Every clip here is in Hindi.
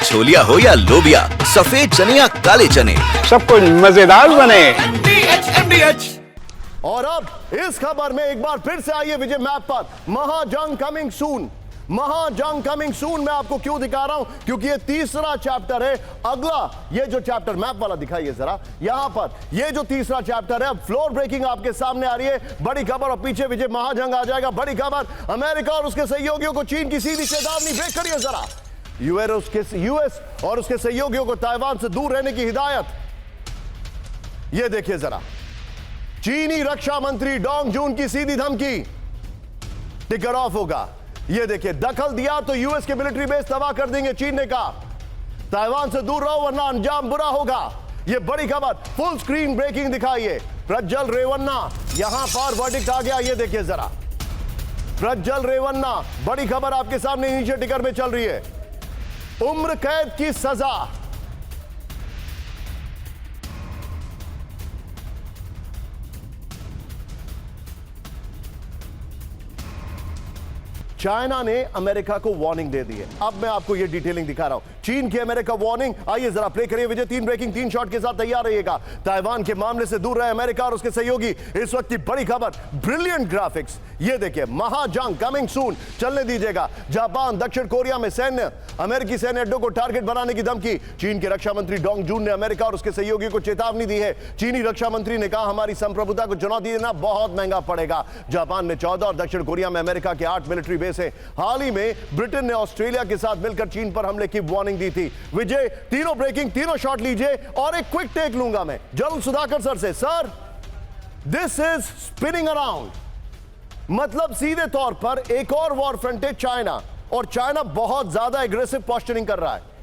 छोलिया हो या लोबिया, सफेद चने या काले चने, सब कुछ मजेदार बने। और अब इस खबर में एक बार फिर से आइए विजय मैप पर। महाजंग कमिंग सून, महाजंग कमिंग सून। मैं आपको क्यों दिखा रहा हूं? क्योंकि ये तीसरा चैप्टर है। अगला ये जो चैप्टर मैप वाला दिखाइए जरा, यहां पर ये जो तीसरा चैप्टर है, अब फ्लोर ब्रेकिंग आपके सामने आ रही है। बड़ी खबर और पीछे विजय महाजंग आ जाएगा। बड़ी खबर, अमेरिका और उसके सहयोगियों को चीन की सीधी चेतावनी। ब्रेक करिए जरा। यूएस और उसके सहयोगियों को ताइवान से दूर रहने की हिदायत। यह देखिए जरा, चीनी रक्षा मंत्री डोंग जून की सीधी धमकी, टिकर ऑफ होगा। ये देखिए, दखल दिया तो यूएस के मिलिट्री बेस तबाह कर देंगे, चीन ने कहा। ताइवान से दूर रहो वरना अंजाम बुरा होगा। ये बड़ी खबर, फुल स्क्रीन ब्रेकिंग दिखाइए। प्रज्वल रेवन्ना, यहां पर वर्डिक्ट आ गया। ये देखिए जरा, प्रज्वल रेवन्ना, बड़ी खबर आपके सामने नीचे टिकर में चल रही है। उम्र कैद की सजा। चाइना ने अमेरिका को वार्निंग दे दी है। अब मैं आपको यह डिटेलिंग दिखा रहा हूं, चीन की अमेरिका वार्निंग। आइए जरा प्ले करिए विजय। 3 ब्रेकिंग 3 शॉट के साथ तैयार रहिएगा। ताइवान के मामले से दूर रहे अमेरिका और उसके सहयोगी। इस वक्त की बड़ी खबर, ब्रिलियंट ग्राफिक्स। ये देखिए, महाजंग कमिंग सून। चलने दीजिएगा। जापान, दक्षिण कोरिया में सैन्य, अमेरिकी सैन्य अड्डों को टारगेट बनाने की धमकी। चीन के रक्षा मंत्री डोंग जून ने अमेरिका और उसके सहयोगी को चेतावनी दी है। चीनी रक्षा मंत्री ने कहा, हमारी संप्रभुता को चुनौती देना बहुत महंगा पड़ेगा। जापान में 14 और दक्षिण कोरिया में अमेरिका के 8 मिलिट्री बेस है। हाल ही में ब्रिटेन ने ऑस्ट्रेलिया के साथ मिलकर चीन पर हमले की वार्निंग दी थी। विजय, तीनों ब्रेकिंग, तीनों शॉट लीजिए और एक क्विक टेक लूंगा मैं जरूर सुधाकर सर से। Sir, this is spinning around, मतलब सीधे तौर पर एक और वॉर फ्रंट है चाइना, और चाइना बहुत ज्यादा एग्रेसिव पोस्चरिंग कर रहा है।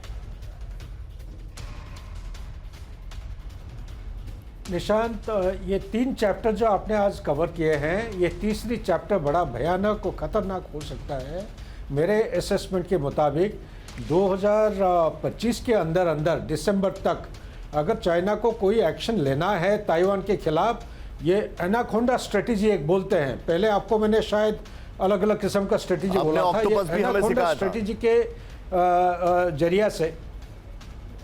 निशांत, ये 3 चैप्टर जो आपने आज कवर किए हैं, ये तीसरी चैप्टर बड़ा भयानक और खतरनाक हो सकता है। मेरे असेसमेंट के मुताबिक 2025 के अंदर दिसंबर तक अगर चाइना को कोई एक्शन लेना है ताइवान के खिलाफ, ये एनाकोंडा स्ट्रेटेजी एक बोलते हैं। पहले आपको मैंने शायद अलग अलग किस्म का स्ट्रेटेजी बोला था। ये एनाकोंडा स्ट्रेटेजी के जरिया से,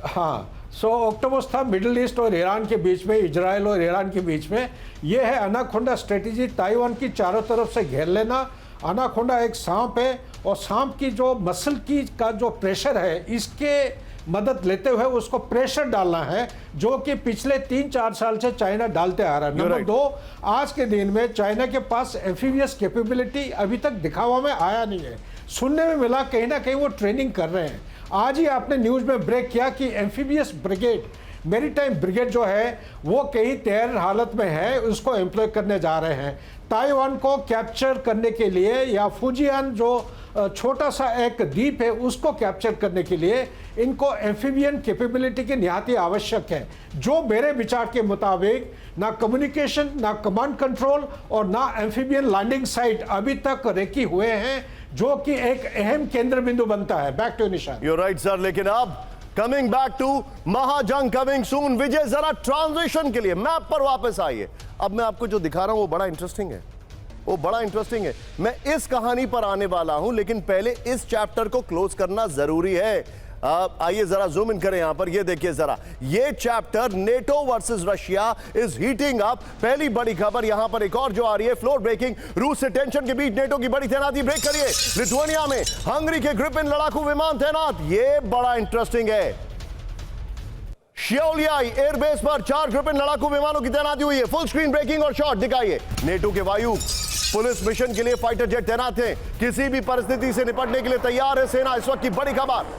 हाँ, सो ऑक्टोपस था मिडिल ईस्ट और ईरान के बीच में, इजराइल और ईरान के बीच में। यह है एनाकोंडा स्ट्रेटेजी, ताइवान की चारों तरफ से घेर लेना। एनाकोंडा एक सांप है और सांप की जो मसल की का जो प्रेशर है, इसके मदद लेते हुए उसको प्रेशर डालना है, जो कि पिछले 3-4 साल से चाइना डालते आ रहा है। नंबर 2, आज के दिन में चाइना के पास एम्फीबियस कैपेबिलिटी अभी तक दिखावा में आया नहीं है। सुनने में मिला कहीं ना कहीं वो ट्रेनिंग कर रहे हैं। आज ही आपने न्यूज़ में ब्रेक किया कि एम्फीबियस ब्रिगेड, मेरीटाइम ब्रिगेड जो है वो कहीं तैयार हालत में है, उसको एम्प्लॉय करने जा रहे हैं। ताइवान को कैप्चर करने के लिए, या फुजियान जो छोटा सा एक द्वीप है उसको कैप्चर करने के लिए इनको एम्फीबियन कैपेबिलिटी की निहाती आवश्यक है। जो मेरे विचार के मुताबिक ना कम्युनिकेशन, ना कमांड कंट्रोल और ना एम्फीबियन लैंडिंग साइट अभी तक रेकी हुए हैं, जो कि एक अहम केंद्र बिंदु बनता है। बैक टू निशान। यू राइट सर, लेकिन अब कमिंग बैक टू महाजंग कमिंग सून। विजय, जरा ट्रांजिशन के लिए मैप पर वापस आइए। अब मैं आपको जो दिखा रहा हूं वो बड़ा इंटरेस्टिंग है, वो बड़ा इंटरेस्टिंग है। मैं इस कहानी पर आने वाला हूं, लेकिन पहले इस चैप्टर को क्लोज करना जरूरी है। आइए जरा जूम इन करें यहां पर। ये देखिए जरा, ये chapter NATO versus Russia is heating up. पहली बड़ी खबर यहां पर एक और जो आ रही है, फ्लोर ब्रेकिंग। रूस से टेंशन के बीच नेटो की बड़ी तैनाती। ब्रेक करिए। लिथुआनिया में हंगरी के ग्रिपेन लड़ाकू विमान तैनात। ये बड़ा इंटरेस्टिंग है। शियोलियाई एयरबेस पर 4 ग्रिपेन लड़ाकू विमानों की तैनाती हुई है। फुल स्क्रीन ब्रेकिंग और शॉट दिखाइए। नेटो के वायु पुलिस मिशन के लिए फाइटर जेट तैनात हैं। किसी भी परिस्थिति से निपटने के लिए तैयार है सेना। इस वक्त की बड़ी खबर,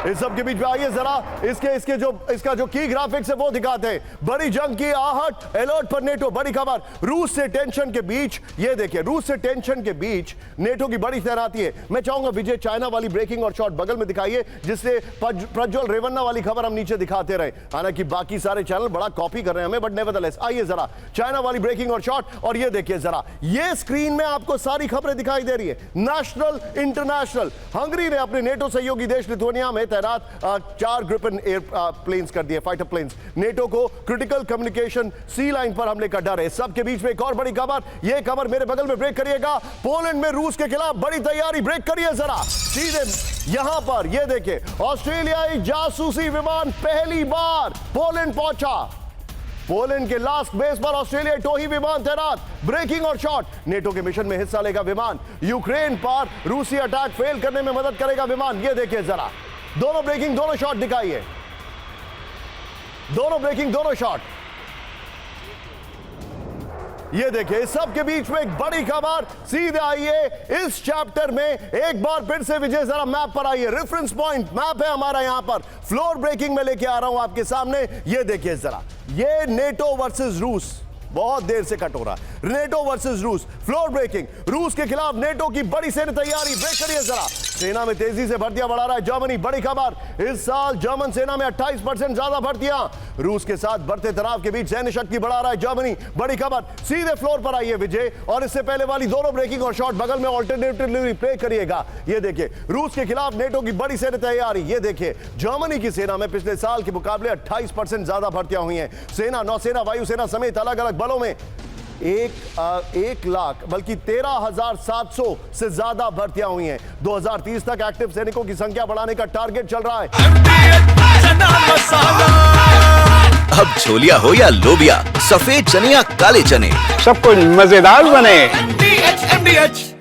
इस सब के बीच में आइए जरा इसका जो की ग्राफिक्स है वो दिखाते हैं। बड़ी जंग की आहट, अलर्ट पर नेटो। बड़ी खबर, रूस से टेंशन के बीच, ये देखिए, रूस से टेंशन के बीच नेटो की बड़ी तैनाती है। मैं चाहूंगा विजय चाइना वाली ब्रेकिंग और शॉट बगल में दिखाइए, जिससे प्रज्वल रेवन्ना वाली खबर हम नीचे दिखाते रहे। हालांकि बाकी सारे चैनल बड़ा कॉपी कर रहे हैं हमें, बट नेवरदलेस आइए जरा चाइना वाली ब्रेकिंग और शॉट। और ये देखिए जरा, ये स्क्रीन में आपको सारी खबरें दिखाई दे रही है, नेशनल इंटरनेशनल। हंगरी ने अपने नेटो सहयोगी देश लिथुआनिया में तैनात 4 ग्रिपेन एयर प्लेन्स कर दिए, फाइटर प्लेन्स। नेटो को क्रिटिकल कम्युनिकेशन सी लाइन पर हमले का डर है। सबके बीच में एक और बड़ी खबर, यह खबर मेरे बगल में ब्रेक करिएगा। पोलैंड में रूस के खिलाफ बड़ी तैयारी, ब्रेक करिए जरा सीधे यहां पर। यह देखिए, ऑस्ट्रेलियाई जासूसी विमान पहली बार पोलैंड पहुंचा। पोलैंड के लास्ट बेस पर ऑस्ट्रेलियाई टोही विमान तैनात। ब्रेकिंग और शॉट, नेटो के मिशन में हिस्सा लेगा विमान। यूक्रेन पर रूसी अटैक फेल करने में मदद करेगा विमान। यह देखिए जरा, दोनों ब्रेकिंग, दोनों शॉट दिखाइए, दोनों ब्रेकिंग, दोनों शॉट। ये देखिए, सबके बीच में एक बड़ी खबर। सीधे आइए इस चैप्टर में एक बार फिर से विजय, जरा मैप पर आइए। रेफरेंस पॉइंट मैप है हमारा यहां पर, फ्लोर ब्रेकिंग में लेके आ रहा हूं आपके सामने। ये देखिए जरा, ये नेटो वर्सेस रूस, बहुत देर से कट हो रहा है। नेटो वर्सेस रूस, फ्लोर ब्रेकिंग। रूस के खिलाफ नेटो की बड़ी सैन्य तैयारी, ब्रेक करिए जरा। सेना में तेजी से भर्तियां बढ़ा रहा है जर्मनी, बड़ी खबर। इस साल जर्मन सेना में 28% ज्यादा भर्तियां। रूस के साथ बढ़ते तनाव के बीच सैन्य शक्ति बढ़ा रहा है जर्मनी, बड़ी खबर। सीधे फ्लोर पर आइए विजय, और इससे पहले वाली दोनों ब्रेकिंग और शॉट बगल में ऑल्टरनेटिवली प्ले करिएगा। ये देखिए, रूस के खिलाफ नेटो की बड़ी सैन्य तैयारी। ये देखिए, जर्मनी की सेना में पिछले साल के मुकाबले 28% ज्यादा भर्तियां हुई हैं। सेना, नौसेना, वायुसेना समेत अलग अलग बलों में 1 लाख बल्कि 13,700 से ज्यादा भर्तियां हुई हैं। 2030 तक एक्टिव सैनिकों की संख्या बढ़ाने का टारगेट चल रहा है। अब छोलिया हो या लोबिया, सफेद चने या काले चने, सब कुछ मजेदार बने। MDH